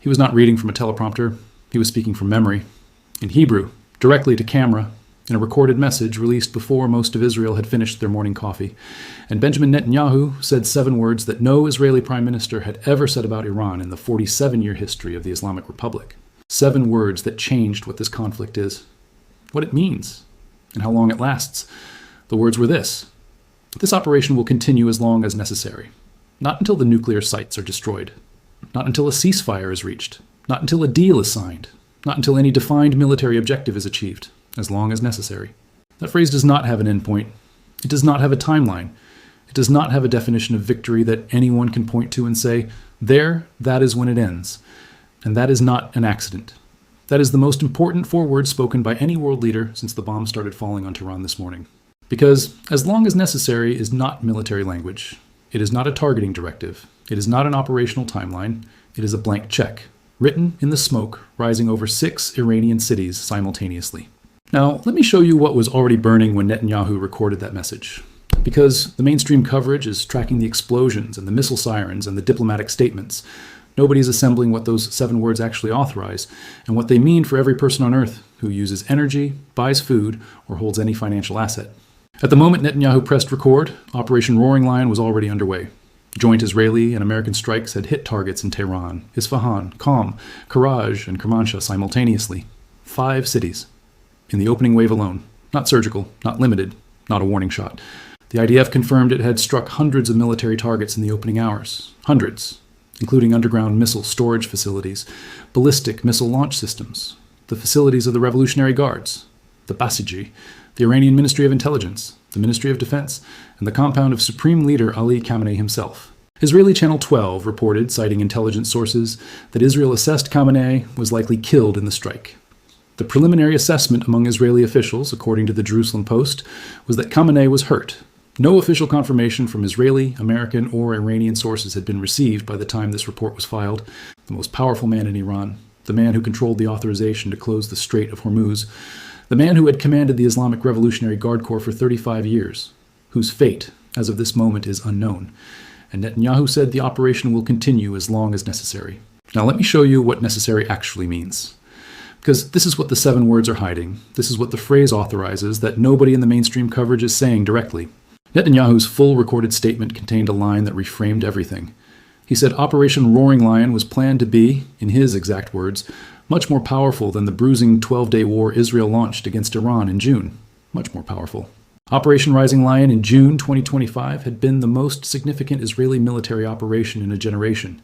He was not reading from a teleprompter. He was speaking from memory, in Hebrew, directly to camera, in a recorded message released before most of Israel had finished their morning coffee. And Benjamin Netanyahu said 7 words that no Israeli prime minister had ever said about Iran in the 47-year history of the Islamic Republic. 7 words that changed what this conflict is, what it means, and how long it lasts. The words were this: this operation will continue as long as necessary. Not until the nuclear sites are destroyed. Not until a ceasefire is reached. Not until a deal is signed. Not until any defined military objective is achieved. As long as necessary. That phrase does not have an endpoint. It does not have a timeline. It does not have a definition of victory that anyone can point to and say, there, that is when it ends. And that is not an accident. That is the most important 4 words spoken by any world leader since the bombs started falling on Tehran this morning. Because as long as necessary is not military language. It is not a targeting directive. It is not an operational timeline. It is a blank check, written in the smoke rising over 6 Iranian cities simultaneously. Now, let me show you what was already burning when Netanyahu recorded that message. Because the mainstream coverage is tracking the explosions and the missile sirens and the diplomatic statements. Nobody's assembling what those 7 words actually authorize and what they mean for every person on Earth who uses energy, buys food, or holds any financial asset. At the moment Netanyahu pressed record, Operation Roaring Lion was already underway. Joint Israeli and American strikes had hit targets in Tehran, Isfahan, Qom, Karaj, and Kermanshah simultaneously. 5 cities. In the opening wave alone. Not surgical, not limited, not a warning shot. The IDF confirmed it had struck hundreds of military targets in the opening hours. Hundreds, including underground missile storage facilities, ballistic missile launch systems, the facilities of the Revolutionary Guards, the Basiji, the Iranian Ministry of Intelligence, the Ministry of Defense, and the compound of Supreme Leader Ali Khamenei himself. Israeli Channel 12 reported, citing intelligence sources, that Israel assessed Khamenei was likely killed in the strike. The preliminary assessment among Israeli officials, according to the Jerusalem Post, was that Khamenei was hurt. No official confirmation from Israeli, American, or Iranian sources had been received by the time this report was filed. The most powerful man in Iran, the man who controlled the authorization to close the Strait of Hormuz, the man who had commanded the Islamic Revolutionary Guard Corps for 35 years, whose fate, as of this moment, is unknown. And Netanyahu said the operation will continue as long as necessary. Now let me show you what necessary actually means. Because this is what the 7 words are hiding. This is what the phrase authorizes that nobody in the mainstream coverage is saying directly. Netanyahu's full recorded statement contained a line that reframed everything. He said Operation Roaring Lion was planned to be, in his exact words, much more powerful than the bruising 12-day war Israel launched against Iran in June. Much more powerful. Operation Rising Lion in June 2025 had been the most significant Israeli military operation in a generation.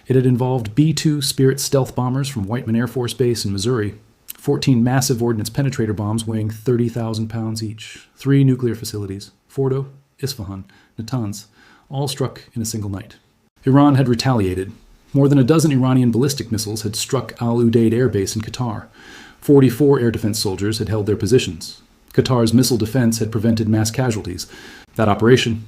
It had involved B-2 Spirit stealth bombers from Whiteman Air Force Base in Missouri, 14 massive ordnance penetrator bombs weighing 30,000 pounds each, 3 nuclear facilities, Fordo, Isfahan, Natanz, all struck in a single night. Iran had retaliated. More than a dozen Iranian ballistic missiles had struck Al Udeid Air Base in Qatar. 44 air defense soldiers had held their positions. Qatar's missile defense had prevented mass casualties. That operation,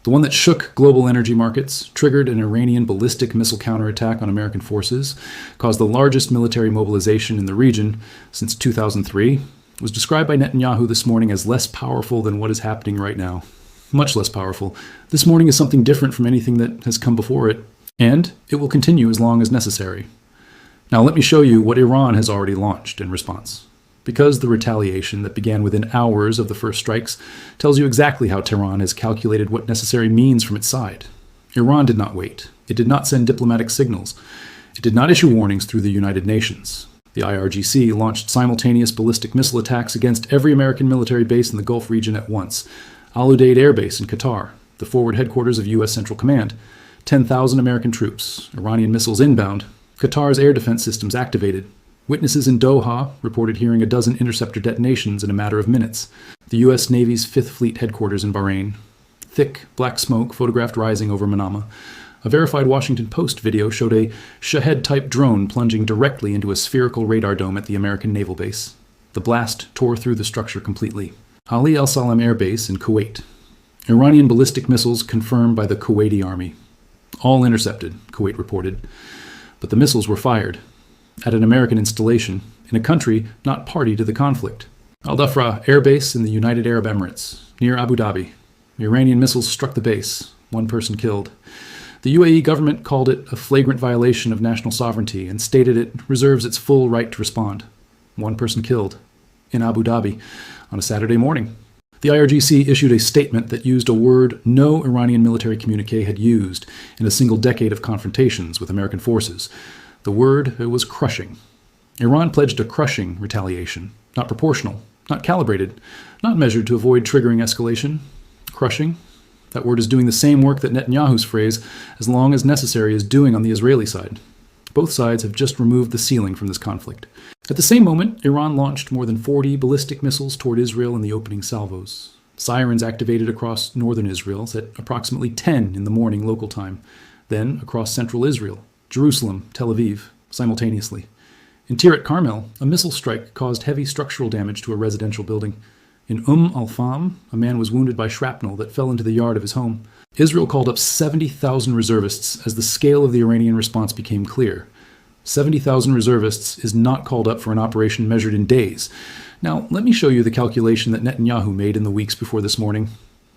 the one that shook global energy markets, triggered an Iranian ballistic missile counterattack on American forces, caused the largest military mobilization in the region since 2003, was described by Netanyahu this morning as less powerful than what is happening right now. Much less powerful. This morning is something different from anything that has come before it, and it will continue as long as necessary. Now let me show you what Iran has already launched in response. Because the retaliation that began within hours of the first strikes tells you exactly how Tehran has calculated what necessary means from its side. Iran did not wait. It did not send diplomatic signals. It did not issue warnings through the United Nations. The IRGC launched simultaneous ballistic missile attacks against every American military base in the Gulf region at once. Al Udeid Air Base in Qatar, the forward headquarters of U.S. Central Command, 10,000 American troops, Iranian missiles inbound, Qatar's air defense systems activated. Witnesses in Doha reported hearing a dozen interceptor detonations in a matter of minutes. The U.S. Navy's 5th Fleet headquarters in Bahrain. Thick, black smoke photographed rising over Manama. A verified Washington Post video showed a Shahed-type drone plunging directly into a spherical radar dome at the American naval base. The blast tore through the structure completely. Ali al-Salam Air Base in Kuwait. Iranian ballistic missiles confirmed by the Kuwaiti army. All intercepted, Kuwait reported. But the missiles were fired at an American installation in a country not party to the conflict. Al-Dhafra Air Base in the United Arab Emirates, near Abu Dhabi. Iranian missiles struck the base, 1 person killed. The UAE government called it a flagrant violation of national sovereignty and stated it reserves its full right to respond. One person killed in Abu Dhabi on a Saturday morning. The IRGC issued a statement that used a word no Iranian military communique had used in a single decade of confrontations with American forces. The word was crushing. Iran pledged a crushing retaliation, not proportional, not calibrated, not measured to avoid triggering escalation. Crushing. That word is doing the same work that Netanyahu's phrase, as long as necessary, is doing on the Israeli side. Both sides have just removed the ceiling from this conflict. At the same moment, Iran launched more than 40 ballistic missiles toward Israel in the opening salvos. Sirens activated across northern Israel at approximately 10 in the morning local time, then across central Israel, Jerusalem, Tel Aviv, simultaneously. In Tirat Carmel, a missile strike caused heavy structural damage to a residential building. In al-Fam, a man was wounded by shrapnel that fell into the yard of his home. Israel called up 70,000 reservists as the scale of the Iranian response became clear. 70,000 reservists is not called up for an operation measured in days. Now, let me show you the calculation that Netanyahu made in the weeks before this morning.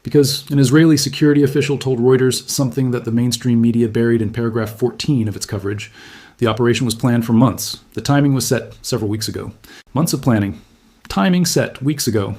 Because an Israeli security official told Reuters something that the mainstream media buried in paragraph 14 of its coverage. The operation was planned for months. The timing was set several weeks ago. Months of planning. Timing set weeks ago.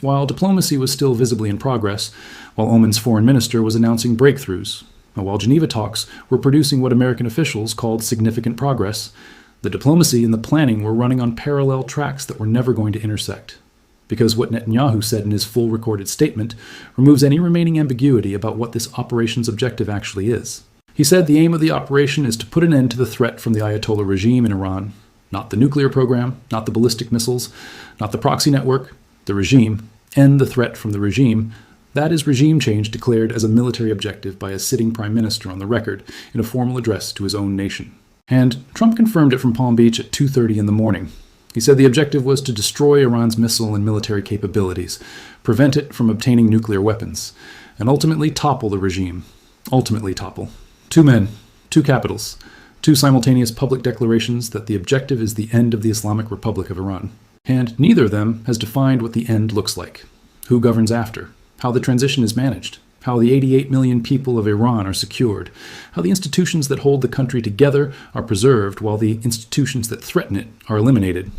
While diplomacy was still visibly in progress, while Oman's foreign minister was announcing breakthroughs, and while Geneva talks were producing what American officials called significant progress, the diplomacy and the planning were running on parallel tracks that were never going to intersect. Because what Netanyahu said in his full recorded statement removes any remaining ambiguity about what this operation's objective actually is. He said the aim of the operation is to put an end to the threat from the Ayatollah regime in Iran, not the nuclear program, not the ballistic missiles, not the proxy network, the regime, end the threat from the regime. That is regime change declared as a military objective by a sitting prime minister on the record in a formal address to his own nation. And Trump confirmed it from Palm Beach at 2:30 in the morning. He said the objective was to destroy Iran's missile and military capabilities, prevent it from obtaining nuclear weapons, and ultimately topple the regime. Ultimately topple. Two men, two capitals, two simultaneous public declarations that the objective is the end of the Islamic Republic of Iran. And neither of them has defined what the end looks like, who governs after, how the transition is managed, how the 88 million people of Iran are secured, how the institutions that hold the country together are preserved while the institutions that threaten it are eliminated.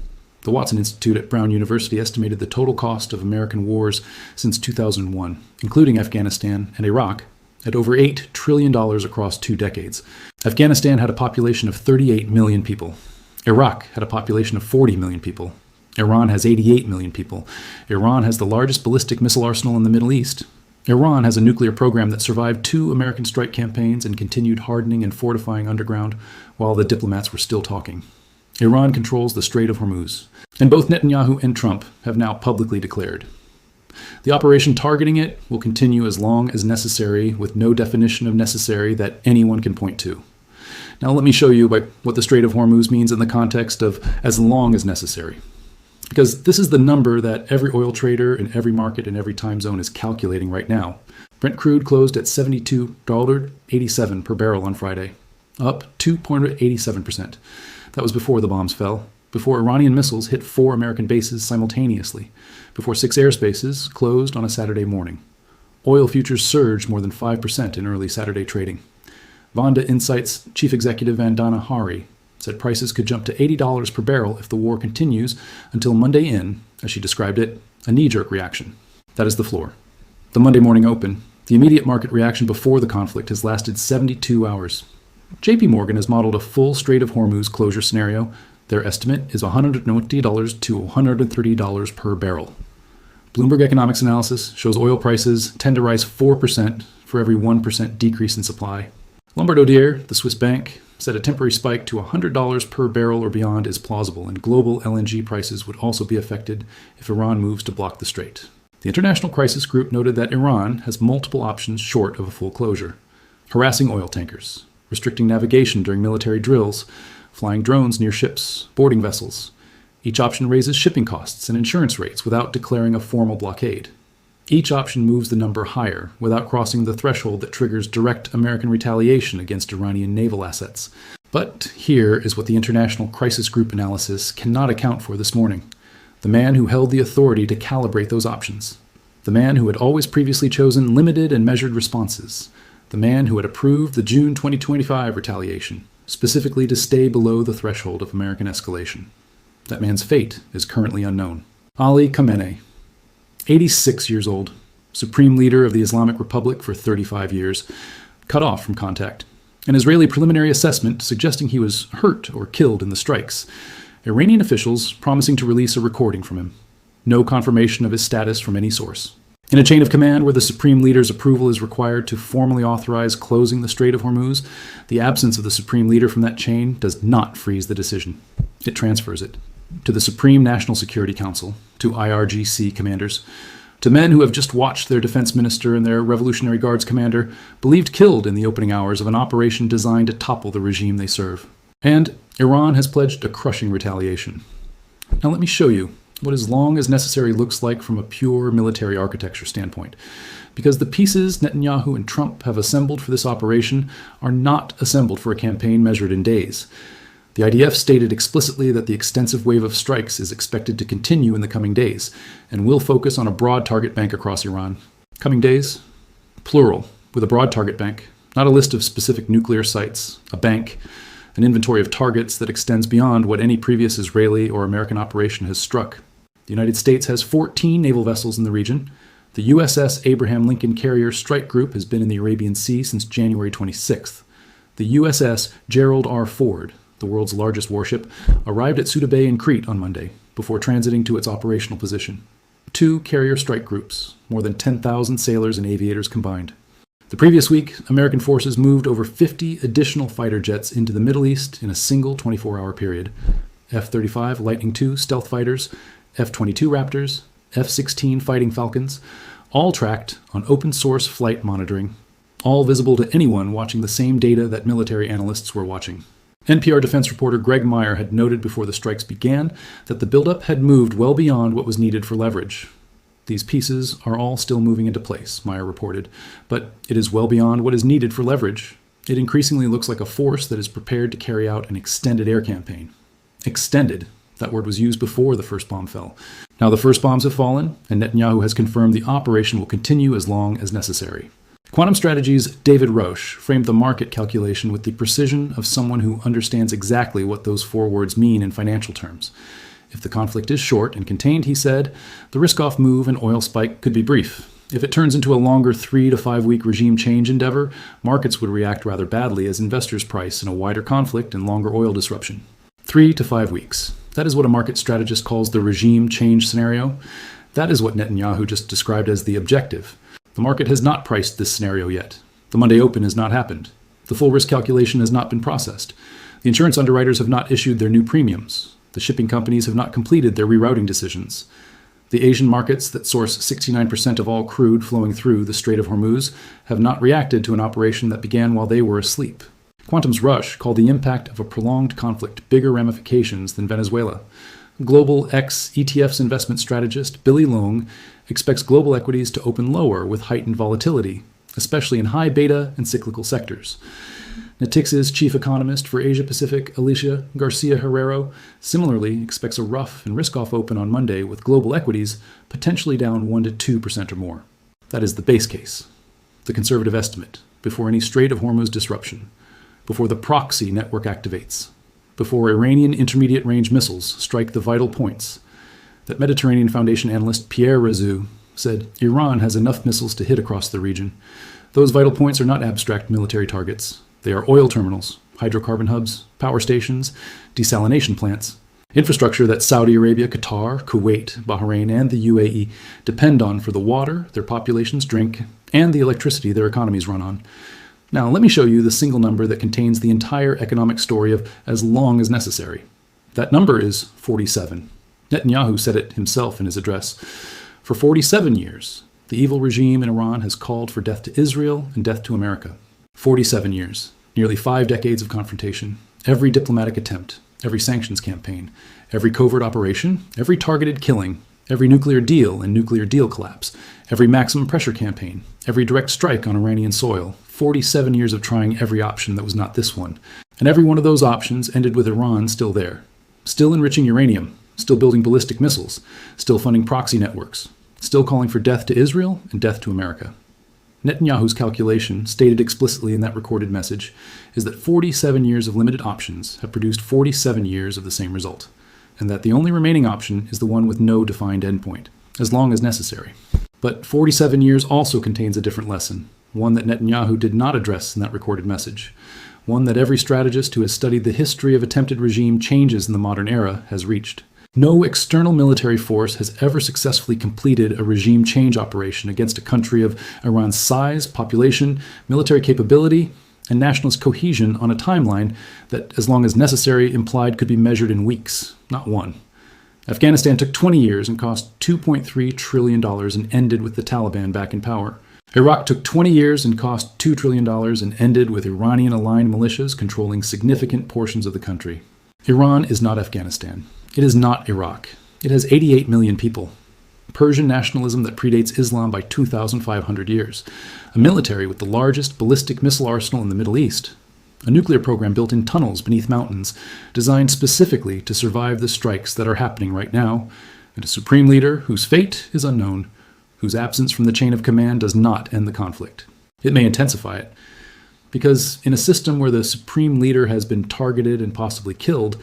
The Watson Institute at Brown University estimated the total cost of American wars since 2001, including Afghanistan and Iraq, at over $8 trillion across 2 decades. Afghanistan had a population of 38 million people. Iraq had a population of 40 million people. Iran has 88 million people. Iran has the largest ballistic missile arsenal in the Middle East. Iran has a nuclear program that survived 2 American strike campaigns and continued hardening and fortifying underground while the diplomats were still talking. Iran controls the Strait of Hormuz, and both Netanyahu and Trump have now publicly declared. The operation targeting it will continue as long as necessary, with no definition of necessary that anyone can point to. Now let me show you what the Strait of Hormuz means in the context of as long as necessary. Because this is the number that every oil trader in every market in every time zone is calculating right now. Brent crude closed at $72.87 per barrel on Friday, up 2.87%. That was before the bombs fell, before Iranian missiles hit 4 American bases simultaneously, before 6 airspaces closed on a Saturday morning. Oil futures surged more than 5% in early Saturday trading. Vonda Insight's chief executive Vandana Hari said prices could jump to $80 per barrel if the war continues until Monday in, as she described it, a knee-jerk reaction. That is the floor. The Monday morning open, the immediate market reaction before the conflict has lasted 72 hours. JP Morgan has modeled a full Strait of Hormuz closure scenario. Their estimate is $120 to $130 per barrel. Bloomberg Economics analysis shows oil prices tend to rise 4% for every 1% decrease in supply. Lombard Odier, the Swiss bank, said a temporary spike to $100 per barrel or beyond is plausible, and global LNG prices would also be affected if Iran moves to block the strait. The International Crisis Group noted that Iran has multiple options short of a full closure: harassing oil tankers, restricting navigation during military drills, flying drones near ships, boarding vessels. Each option raises shipping costs and insurance rates without declaring a formal blockade. Each option moves the number higher without crossing the threshold that triggers direct American retaliation against Iranian naval assets. But here is what the International Crisis Group analysis cannot account for this morning. The man who held the authority to calibrate those options. The man who had always previously chosen limited and measured responses. the man who had approved the June 2025 retaliation, specifically to stay below the threshold of American escalation. That man's fate is currently unknown. Ali Khamenei, 86 years old, supreme leader of the Islamic Republic for 35 years, cut off from contact. An Israeli preliminary assessment suggesting he was hurt or killed in the strikes. Iranian officials promising to release a recording from him. No confirmation of his status from any source. In a chain of command where the supreme leader's approval is required to formally authorize closing the Strait of Hormuz, the absence of the supreme leader from that chain does not freeze the decision. It transfers it to the Supreme National Security Council, to IRGC commanders, to men who have just watched their defense minister and their Revolutionary Guards commander believed killed in the opening hours of an operation designed to topple the regime they serve. And Iran has pledged a crushing retaliation. Now let me show you what as long as necessary looks like from a pure military architecture standpoint, because the pieces Netanyahu and Trump have assembled for this operation are not assembled for a campaign measured in days. The IDF stated explicitly that the extensive wave of strikes is expected to continue in the coming days, and will focus on a broad target bank across Iran. Coming days? Plural, with a broad target bank, not a list of specific nuclear sites, a bank, an inventory of targets that extends beyond what any previous Israeli or American operation has struck. The United States has 14 naval vessels in the region. The USS Abraham Lincoln Carrier Strike Group has been in the Arabian Sea since January 26th. The USS Gerald R. Ford, the world's largest warship, arrived at Suda Bay in Crete on Monday, before transiting to its operational position. 2 carrier strike groups, more than 10,000 sailors and aviators combined. The previous week, American forces moved over 50 additional fighter jets into the Middle East in a single 24-hour period. F-35 Lightning II stealth fighters, F-22 Raptors, F-16 Fighting Falcons, all tracked on open-source flight monitoring, all visible to anyone watching the same data that military analysts were watching. NPR defense reporter Greg Meyer had noted before the strikes began that the buildup had moved well beyond what was needed for leverage. These pieces are all still moving into place, Meyer reported, but it is well beyond what is needed for leverage. It increasingly looks like a force that is prepared to carry out an extended air campaign. Extended. That word was used before the first bomb fell. Now the first bombs have fallen, and Netanyahu has confirmed the operation will continue as long as necessary. Quantum Strategies' David Roche framed the market calculation with the precision of someone who understands exactly what those 4 words mean in financial terms. If the conflict is short and contained, he said, the risk-off move and oil spike could be brief. If it turns into a longer 3 to 5 week regime change endeavor, markets would react rather badly as investors price in a wider conflict and longer oil disruption. 3 to 5 weeks. That is what a market strategist calls the regime change scenario. That is what Netanyahu just described as the objective. The market has not priced this scenario yet. The Monday Open has not happened. The full risk calculation has not been processed. The insurance underwriters have not issued their new premiums. The shipping companies have not completed their rerouting decisions. The Asian markets that source 69% of all crude flowing through the Strait of Hormuz have not reacted to an operation that began while they were asleep. Quantum's Rush called the impact of a prolonged conflict bigger ramifications than Venezuela. Global ex-ETF's investment strategist Billy Long expects global equities to open lower with heightened volatility, especially in high beta and cyclical sectors. Natix's chief economist for Asia-Pacific, Alicia Garcia-Herrero, similarly expects a rough and risk-off open on Monday with global equities potentially down 1% to 2% or more. That is the base case, the conservative estimate, before any Strait of Hormuz disruption, before the proxy network activates, before Iranian intermediate-range missiles strike the vital points. That Mediterranean Foundation analyst Pierre Razou said Iran has enough missiles to hit across the region. Those vital points are not abstract military targets. They are oil terminals, hydrocarbon hubs, power stations, desalination plants, infrastructure that Saudi Arabia, Qatar, Kuwait, Bahrain, and the UAE depend on for the water their populations drink and the electricity their economies run on. Now, let me show you the single number that contains the entire economic story of as long as necessary. That number is 47. Netanyahu said it himself in his address. For 47 years, the evil regime in Iran has called for death to Israel and death to America. 47 years, nearly 5 decades of confrontation, every diplomatic attempt, every sanctions campaign, every covert operation, every targeted killing, every nuclear deal and nuclear deal collapse, every maximum pressure campaign, every direct strike on Iranian soil, 47 years of trying every option that was not this one. And every one of those options ended with Iran still there, still enriching uranium, still building ballistic missiles, still funding proxy networks, still calling for death to Israel and death to America. Netanyahu's calculation, stated explicitly in that recorded message, is that 47 years of limited options have produced 47 years of the same result, and that the only remaining option is the one with no defined endpoint, as long as necessary. But 47 years also contains a different lesson, one that Netanyahu did not address in that recorded message, one that every strategist who has studied the history of attempted regime changes in the modern era has reached. No external military force has ever successfully completed a regime change operation against a country of Iran's size, population, military capability, and nationalist cohesion on a timeline that, as long as necessary, implied could be measured in weeks, not one. Afghanistan took 20 years and cost $2.3 trillion and ended with the Taliban back in power. Iraq took 20 years and cost $2 trillion and ended with Iranian-aligned militias controlling significant portions of the country. Iran is not Afghanistan. It is not Iraq. It has 88 million people. Persian nationalism that predates Islam by 2,500 years. A military with the largest ballistic missile arsenal in the Middle East. A nuclear program built in tunnels beneath mountains, designed specifically to survive the strikes that are happening right now. And a supreme leader whose fate is unknown, whose absence from the chain of command does not end the conflict. It may intensify it. Because in a system where the supreme leader has been targeted and possibly killed,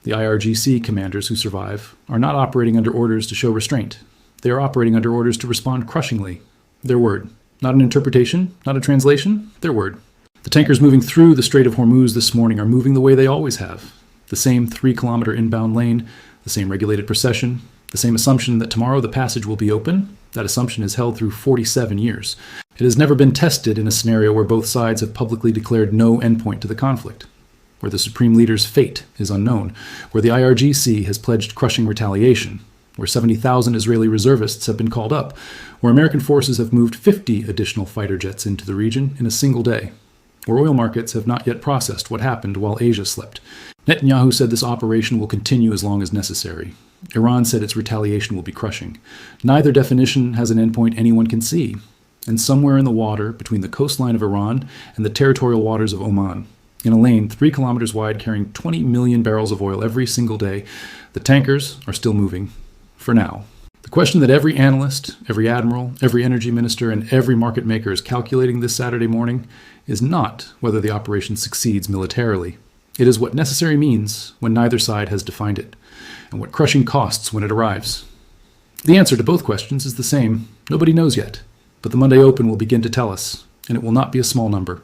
the IRGC commanders who survive are not operating under orders to show restraint. They are operating under orders to respond crushingly. Their word. Not an interpretation, not a translation, their word. The tankers moving through the Strait of Hormuz this morning are moving the way they always have. The same 3-kilometer inbound lane, the same regulated procession, the same assumption that tomorrow the passage will be open. That assumption is held through 47 years. It has never been tested in a scenario where both sides have publicly declared no endpoint to the conflict, where the supreme leader's fate is unknown, where the IRGC has pledged crushing retaliation, where 70,000 Israeli reservists have been called up, where American forces have moved 50 additional fighter jets into the region in a single day, where oil markets have not yet processed what happened while Asia slept. Netanyahu said this operation will continue as long as necessary. Iran said its retaliation will be crushing. Neither definition has an endpoint anyone can see, and somewhere in the water between the coastline of Iran and the territorial waters of Oman, in a lane 3 kilometers wide carrying 20 million barrels of oil every single day, the tankers are still moving, for now. The question that every analyst, every admiral, every energy minister, and every market maker is calculating this Saturday morning is not whether the operation succeeds militarily. It is what necessary means when neither side has defined it, and what crushing costs when it arrives. The answer to both questions is the same. Nobody knows yet, but the Monday Open will begin to tell us, and it will not be a small number.